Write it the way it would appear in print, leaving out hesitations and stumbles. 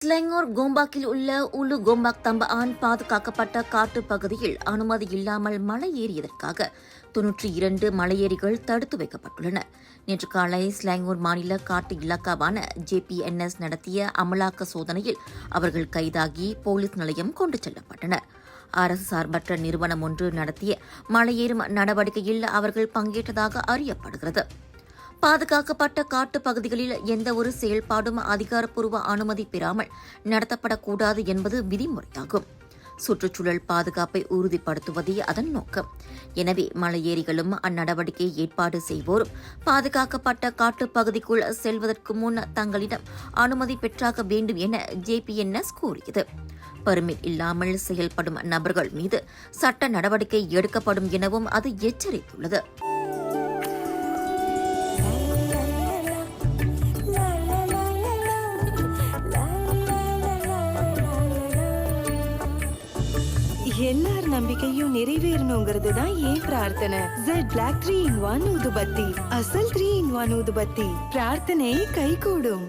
ஸ்லெங்கோர் கோம்பாக்கில் உள்ள உலு கோம்பாக் தம்பஆன் பாதுகாக்கப்பட்ட காட்டு பகுதியில் அனுமதி இல்லாமல் மலை ஏறியதற்காக 92 மலையேறிகள் தடுத்து வைக்கப்பட்டுள்ளன. நேற்று காலை ஸ்லாங்கூர் மாநில காட்டு இலாக்காவான JPNS நடத்திய அமலாக்க சோதனையில் அவர்கள் கைதாகி போலீஸ் நிலையம் கொண்டு செல்லப்பட்டனர். அரசு சார்பற்ற நிறுவனம் ஒன்று நடத்திய மலையேறும் நடவடிக்கையில் அவர்கள் பங்கேற்றதாக அறியப்படுகிறது. பாதுகாக்கப்பட்ட காட்டு பகுதிகளில் எந்தவொரு செயல்பாடும் அதிகாரப்பூர்வ அனுமதி பெறாமல் நடத்தப்படக்கூடாது என்பது விதிமுறையாகும். சுற்றுச்சூழல் பாதுகாப்பை உறுதிப்படுத்துவதே அதன் நோக்கம். எனவே மலையேறிகளும் அந்நடவடிக்கையை ஏற்பாடு செய்வோரும் பாதுகாக்கப்பட்ட காட்டுப் பகுதிக்குள் செல்வதற்கு முன் தங்களிடம் அனுமதி பெற்றாக வேண்டும் என JPNS கூறியது. பர்மிட் இல்லாமல் செயல்படும் நபர்கள் மீது சட்ட நடவடிக்கை எடுக்கப்படும் எனவும் அது எச்சரித்துள்ளது. எல்லார் நம்பிக்கையும் நிறைவேறணுங்கிறது தான் ஏன் பிரார்த்தனை. Z Black 3-in-1 ஊதுபத்தி, அசல் 3-in-1 ஊதுபத்தி. பிரார்த்தனை கைகூடும்.